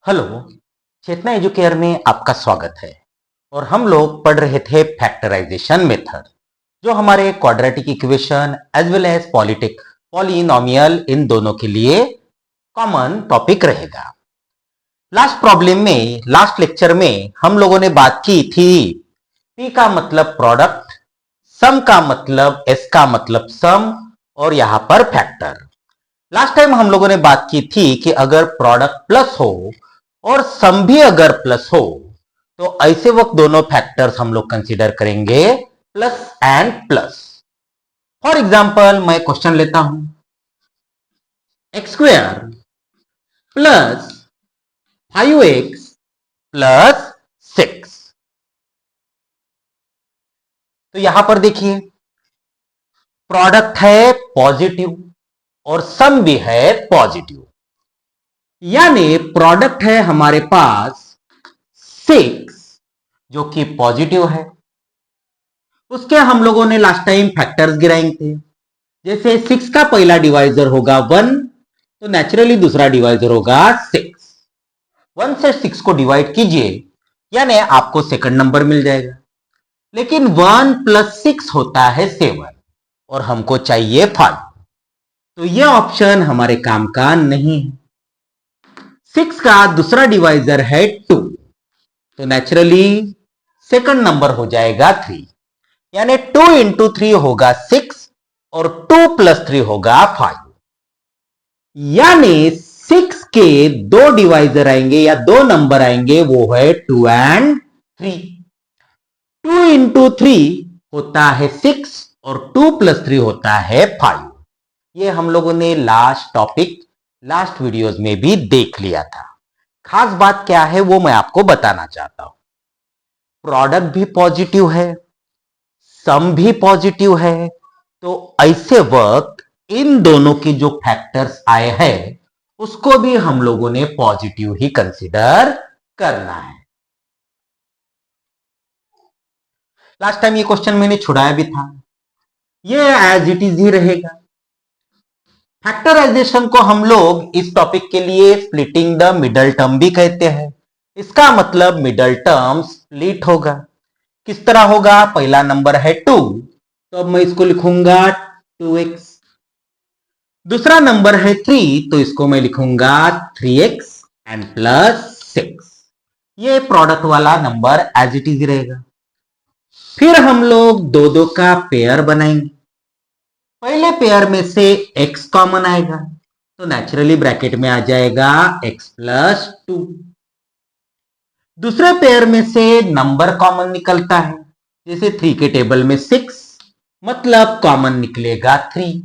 Hello, चेतना educare में आपका स्वागत है। और हम लोग पढ़ रहे थे फैक्टराइजेशन मेथड, जो हमारे quadratic equation as well as polynomial in दोनों के लिए कॉमन टॉपिक रहेगा। लास्ट लेक्चर में हम लोगों ने बात की थी पी का मतलब प्रोडक्ट, सम का मतलब एस का मतलब सम, और यहां पर फैक्टर। लास्ट टाइम हम लोगों ने बात की थी कि अगर प्रोडक्ट प्लस हो और सम भी अगर प्लस हो तो ऐसे वक्त दोनों फैक्टर्स हम लोग कंसीडर करेंगे plus and plus. For example मैं क्वेश्चन लेता हूं, x square plus 5x plus 6। तो यहां पर देखिए, प्रोडक्ट है पॉजिटिव और सम भी है पॉजिटिव, यानी प्रोडक्ट है हमारे पास 6 जो कि पॉजिटिव है। उसके हम लोगों ने लास्ट टाइम फैक्टर्स गिराए थे। जैसे 6 का पहला डिवाइजर होगा 1, तो नेचुरली दूसरा डिवाइजर होगा 6। 1 से 6 को डिवाइड कीजिए, यानी आपको सेकंड नंबर मिल जाएगा। लेकिन 1 प्लस 6 होता है 7 और हमको चाहिए 5, तो यह ऑप्शन हमारे काम का नहीं है। 6 का दूसरा डिवाइजर है 2, तो नेचुरली सेकंड नंबर हो जाएगा 3, यानी 2 इंटू 3 होगा 6 और 2 प्लस 3 होगा 5, यानी 6 के दो डिवाइजर आएंगे या दो नंबर आएंगे, वो है 2 एंड 3। 2 इंटू 3 होता है 6 और 2 प्लस 3 होता है 5। ये हम लोगों ने लास्ट वीडियोस में भी देख लिया था। खास बात क्या है वो मैं आपको बताना चाहता हूं। प्रोडक्ट भी पॉजिटिव है, सम भी पॉजिटिव है, तो ऐसे वक्त इन दोनों के जो फैक्टर्स आए हैं उसको भी हम लोगों ने पॉजिटिव ही कंसीडर करना है। लास्ट टाइम ये क्वेश्चन मैंने छुड़ाया भी था, ये एज इट इज ही रहेगा। फैक्टराइजेशन को हम लोग इस टॉपिक के लिए स्प्लिटिंग द मिडल टर्म भी कहते हैं। इसका मतलब मिडल टर्म स्प्लिट होगा। किस तरह होगा? पहला नंबर है 2, तो अब मैं इसको लिखूंगा 2x। दूसरा नंबर है 3, तो इसको मैं लिखूंगा 3x एंड प्लस 6। ये प्रोडक्ट वाला नंबर एज इट इज रहेगा। फिर हम लोग दो दो का पेयर बनाएंगे। पहले पेयर में से x कॉमन आएगा, तो नेचुरली ब्रैकेट में आ जाएगा x प्लस 2। दूसरे पेयर में से नंबर कॉमन निकलता है, जैसे 3 के टेबल में 6, मतलब कॉमन निकलेगा 3,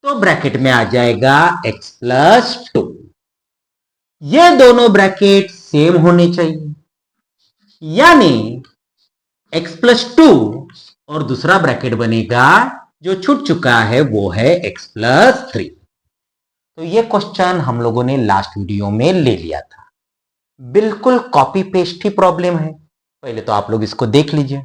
तो ब्रैकेट में आ जाएगा x प्लस 2। ये दोनों ब्रैकेट सेम होने चाहिए, यानी x प्लस 2 और दूसरा ब्रैकेट बनेगा जो छूट चुका है वो है x प्लस 3। तो ये क्वेश्चन हम लोगों ने लास्ट वीडियो में ले लिया था। बिल्कुल कॉपी पेस्ट ही प्रॉब्लम है। पहले तो आप लोग इसको देख लीजिए।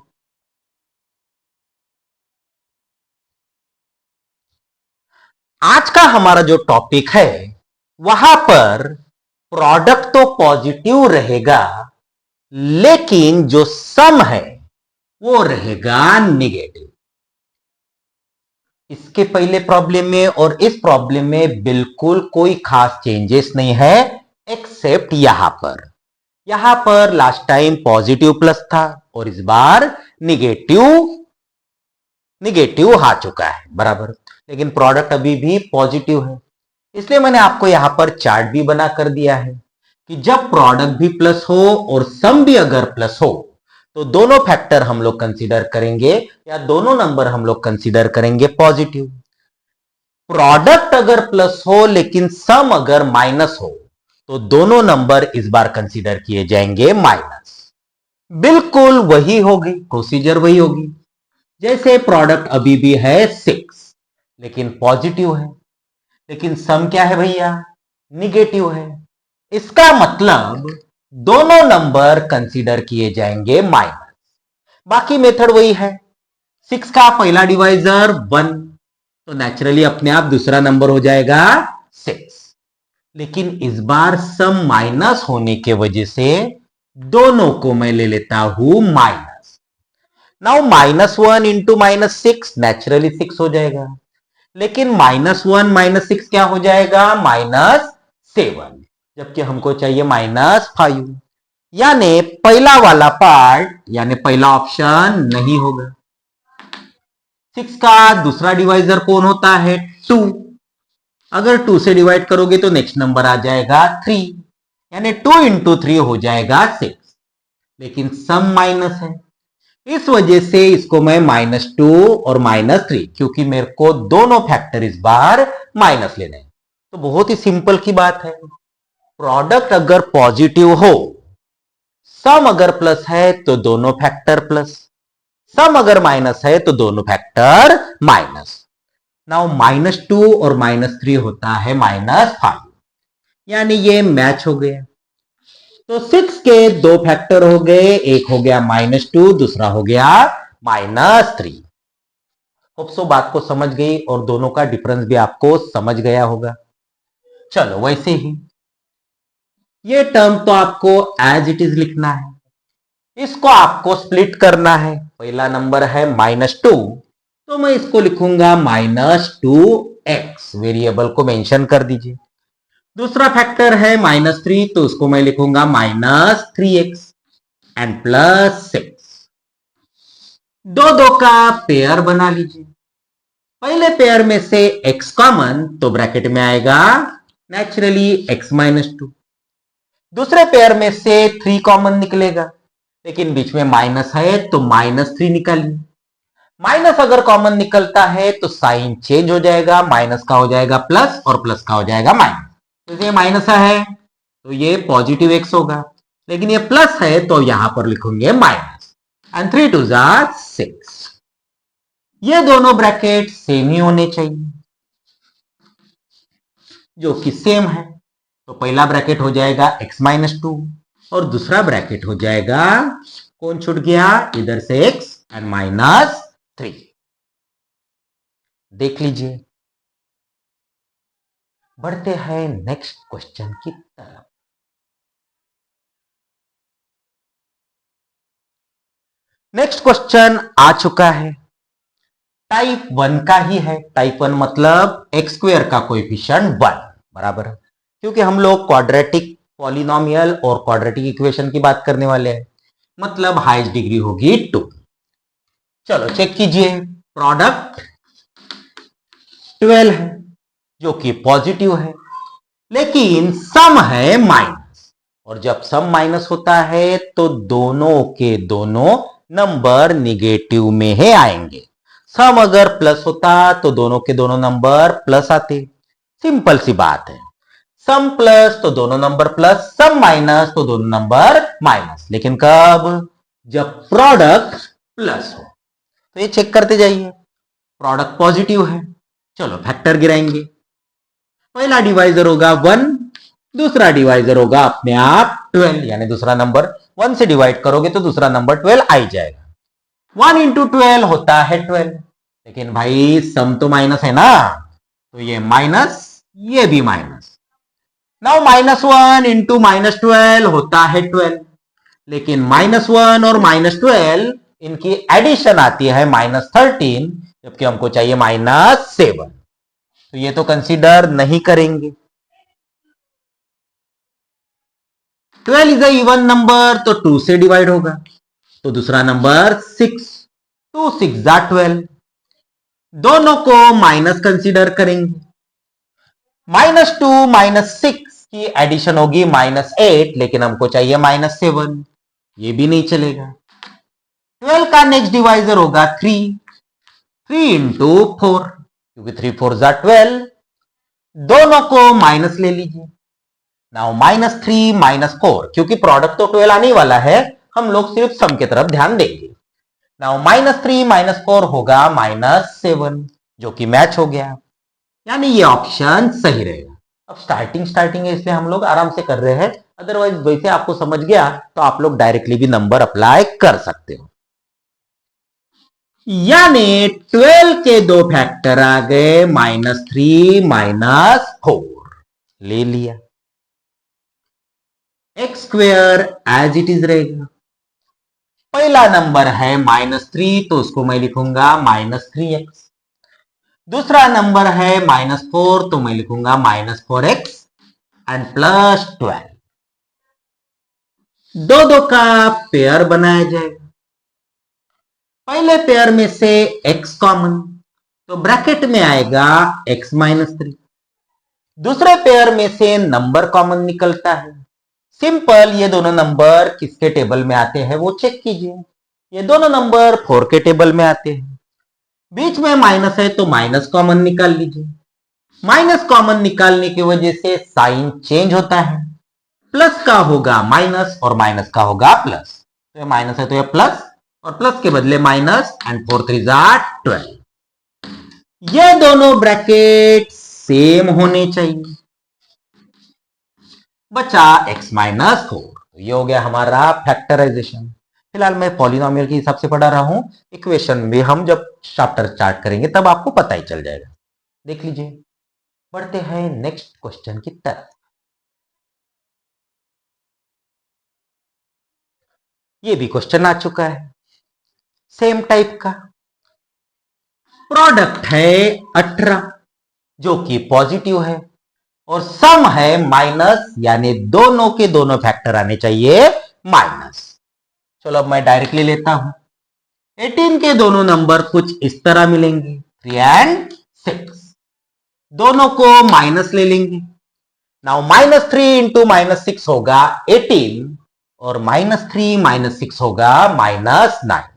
आज का हमारा जो टॉपिक है वहां पर प्रोडक्ट तो पॉजिटिव रहेगा, लेकिन जो सम है वो रहेगा नेगेटिव। इसके पहले प्रॉब्लम में और इस प्रॉब्लम में बिल्कुल कोई खास चेंजेस नहीं है, एक्सेप्ट यहां पर लास्ट टाइम पॉजिटिव प्लस था और इस बार निगेटिव आ चुका है बराबर। लेकिन प्रोडक्ट अभी भी पॉजिटिव है, इसलिए मैंने आपको यहां पर चार्ट भी बना कर दिया है कि जब प्रोडक्ट भी प्लस हो और सम भी अगर प्लस हो तो दोनों फैक्टर हम लोग कंसीडर करेंगे या दोनों नंबर हम लोग कंसीडर करेंगे पॉजिटिव। प्रोडक्ट अगर प्लस हो लेकिन सम अगर माइनस हो तो दोनों नंबर इस बार कंसीडर किए जाएंगे माइनस। बिल्कुल वही होगी, प्रोसीजर वही होगी। जैसे प्रोडक्ट अभी भी है 6 लेकिन पॉजिटिव है, लेकिन सम क्या है भैया? निगेटिव है। इसका मतलब दोनों नंबर कंसीडर किए जाएंगे माइनस। बाकी मेथड वही है। 6 का पहला डिवाइजर 1, तो नेचुरली अपने आप दूसरा नंबर हो जाएगा 6। लेकिन इस बार सम माइनस होने के वजह से दोनों को मैं ले लेता हूं माइनस। नाउ -1 इंटू -6 नेचुरली 6 हो जाएगा, लेकिन -1 - 6 क्या हो जाएगा? -7, जबकि हमको चाहिए -5, यानी पहला वाला पार्ट यानी पहला ऑप्शन नहीं होगा। 6 का दूसरा डिवाइजर कौन होता है? 2। अगर 2 से डिवाइड करोगे तो नेक्स्ट नंबर आ जाएगा 3, यानी 2 इंटू 3 हो जाएगा 6, लेकिन सम माइनस है, इस वजह से इसको मैं -2 और -3, क्योंकि मेरे को दोनों फैक्टर इस बार माइनस लेने हैं। तो बहुत ही सिंपल की बात है, प्रोडक्ट अगर पॉजिटिव हो, सम अगर प्लस है तो दोनों फैक्टर प्लस, सम अगर माइनस है तो दोनों फैक्टर माइनस। नाउ -2 और -3 होता है -5, यानी ये मैच हो गया। तो 6 के दो फैक्टर हो गए, एक हो गया -2, दूसरा हो गया -3। होप सो बात को समझ गई और दोनों का डिफरेंस भी आपको समझ गया होगा। चलो वैसे ही ये टर्म तो आपको एज इट इज लिखना है, इसको आपको स्प्लिट करना है। पहला नंबर है -2, तो मैं इसको लिखूंगा -2x, वेरिएबल को मेंशन कर दीजिए। दूसरा फैक्टर है -3, तो उसको मैं लिखूंगा -3x एंड +6। दो दो का पेयर बना लीजिए। पहले पेयर में से x कॉमन, तो ब्रैकेट में आएगा नेचुरली x -2। दूसरे पेयर में से 3 कॉमन निकलेगा, लेकिन बीच में माइनस है तो -3 निकालिए। माइनस अगर कॉमन निकलता है तो साइन चेंज हो जाएगा, माइनस का हो जाएगा प्लस और प्लस का हो जाएगा माइनस। तो ये माइनस है तो ये पॉजिटिव x होगा, लेकिन ये प्लस है तो यहां पर लिखेंगे माइनस। एंड 3 2 6। ये दोनों ब्रैकेट सेम ही होने चाहिए, जो कि सेम है। तो पहला ब्रैकेट हो जाएगा x -2 और दूसरा ब्रैकेट हो जाएगा, कौन छूट गया इधर से, x एंड -3। देख लीजिए। बढ़ते हैं नेक्स्ट क्वेश्चन की तरफ। नेक्स्ट क्वेश्चन आ चुका है, टाइप 1 का ही है। टाइप 1 मतलब एक्स स्क्वायर का कोएफिशिएंट 1 बराबर है, क्योंकि हम लोग क्वाड्रेटिक पॉलिनोमियल और क्वाड्रेटिक इक्वेशन की बात करने वाले हैं, मतलब हाईएस्ट डिग्री होगी 2। चलो चेक कीजिए, प्रोडक्ट 12 है जो कि पॉजिटिव है, लेकिन सम है माइनस, और जब सम माइनस होता है तो दोनों के दोनों नंबर निगेटिव में ही आएंगे। सम अगर प्लस होता तो दोनों के दोनों नंबर प्लस आते, सिंपल सी बात है। सम प्लस तो दोनों नंबर प्लस, सम माइनस तो दोनों नंबर माइनस, लेकिन कब? जब प्रोडक्ट प्लस हो। तो ये चेक करते जाइए, प्रोडक्ट पॉजिटिव है। चलो फैक्टर गिराएंगे, पहला डिवाइजर होगा 1, दूसरा डिवाइजर होगा अपने आप 12, यानी दूसरा नंबर 1 से डिवाइड करोगे तो दूसरा नंबर 12 आ जाएगा। 1 इंटू 12 होता है 12, लेकिन भाई सम तो माइनस है ना, तो ये माइनस, ये भी माइनस। नाउ -1 इंटू -12 होता है 12, लेकिन -1 और -12 इनकी एडिशन आती है -13, जबकि हमको चाहिए -7, तो ये तो कंसीडर नहीं करेंगे। 12 इज अ इवन नंबर, तो 2 से डिवाइड होगा, तो दूसरा नंबर 6, 2 6 12, दोनों को माइनस कंसीडर करेंगे। -2 -6 की एडिशन होगी -8, लेकिन हमको चाहिए -7, ये भी नहीं चलेगा। 12 का नेक्स्ट डिवाइजर होगा 3, 3 इंटू 4, क्योंकि 3 4 12, दोनों को माइनस ले लीजिए। नाउ -3 -4, क्योंकि प्रोडक्ट तो 12 आने वाला है, हम लोग सिर्फ सम की तरफ ध्यान देंगे। नाउ -3 -4 होगा -7, जो कि मैच हो गया, यानी ये ऑप्शन सही रहेगा। अब स्टार्टिंग है, इसलिए हम लोग आराम से कर रहे हैं, अदरवाइज वैसे आपको समझ गया तो आप लोग डायरेक्टली भी नंबर अप्लाई कर सकते हो। यानी 12 के दो फैक्टर आ गए, -3 -4। ले लिया। X square as it is रहेगा। पहला नंबर है -3, तो उसको मैं लिखूंगा -3x। दूसरा नंबर है -4, तो मैं लिखूंगा -4x एंड +12। दो दो का पेयर बनाया जाएगा। पहले पेयर में से x कॉमन, तो ब्रैकेट में आएगा x-3। दूसरे पेयर में से नंबर कॉमन निकलता है। सिंपल, ये दोनों नंबर किसके टेबल में आते हैं वो चेक कीजिए। ये दोनों नंबर 4 के टेबल में आते हैं। बीच में माइनस है तो माइनस कॉमन निकाल लीजिए। माइनस कॉमन निकालने की वजह से साइन चेंज होता है। प्लस का होगा माइनस और माइनस का होगा प्लस। तो ये माइनस है तो ये प्लस, और प्लस के बदले माइनस, एंड 4 3 12। ये दोनों ब्रैकेट सेम होने चाहिए। बचा x-4। ये हो गया हमारा फैक्टराइजेशन। फिलहाल मैं पॉलिनोमियल के हिसाब से पढ़ा रहा हूं, इक्वेशन में हम जब चैप्टर स्टार्ट करेंगे तब आपको पता ही चल जाएगा। देख लीजिए। बढ़ते हैं नेक्स्ट क्वेश्चन की तरफ। ये भी क्वेश्चन आ चुका है सेम टाइप का। प्रोडक्ट है 18 जो कि पॉजिटिव है, और सम है माइनस, यानी दोनों के दोनों फैक्टर आने चाहिए माइनस। चलो अब मैं डायरेक्टली लेता हूं। 18 के दोनों नंबर कुछ इस तरह मिलेंगे, 3 एंड 6। दोनों को माइनस ले लेंगे। नाउ -3 इंटू -6 होगा 18, और -3 -6 होगा -9।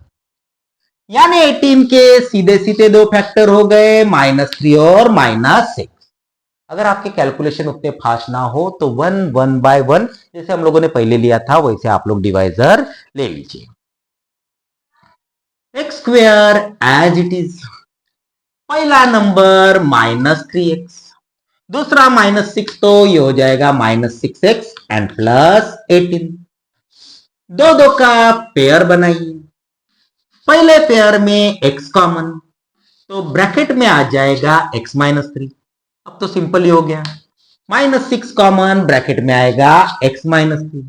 यानी 18 के सीधे सीधे दो फैक्टर हो गए, -3 और -6। अगर आपके कैलकुलेशन उतने फास्ट ना हो तो 1 बाय 1 जैसे हम लोगों ने पहले लिया था वैसे आप लोग डिवाइजर ले लीजिए। X square as it is. पहला नंबर -3x, दूसरा -6, तो ये हो जाएगा -6x एंड +18। दो दो का पेयर बनाइए। पहले पेयर में x कॉमन, तो ब्रैकेट में आ जाएगा x-3। अब तो सिंपल ही हो गया। -6 कॉमन, ब्रैकेट में आएगा x-3,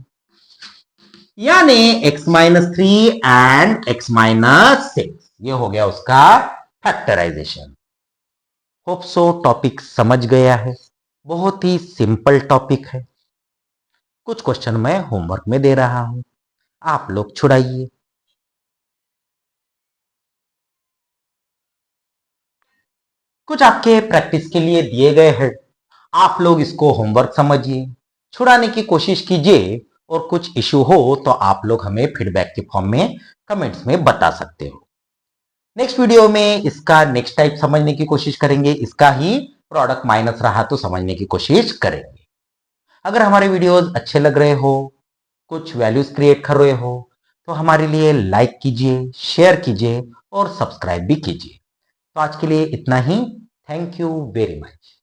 यानी x-3 एंड x-6। ये हो गया उसका फैक्टराइजेशन। होप सो टॉपिक समझ गया है। बहुत ही सिंपल टॉपिक है। कुछ क्वेश्चन मैं होमवर्क में दे रहा हूं, आप लोग छुड़ाइए। कुछ आपके प्रैक्टिस के लिए दिए गए हैं, आप लोग इसको होमवर्क समझिए, छुड़ाने की कोशिश कीजिए, और कुछ इशू हो तो आप लोग हमें फीडबैक के फॉर्म में कमेंट्स में बता सकते हो। नेक्स्ट वीडियो में इसका नेक्स्ट टाइप समझने की कोशिश करेंगे, इसका ही प्रोडक्ट माइनस रहा तो समझने की कोशिश करेंगे। अगर हमारे वीडियोस अच्छे लग रहे हो, कुछ वैल्यूज क्रिएट कर रहे हो, तो हमारे लिए लाइक कीजिए, शेयर कीजिए और सब्सक्राइब भी कीजिए। तो आज के लिए इतना ही। Thank you very much.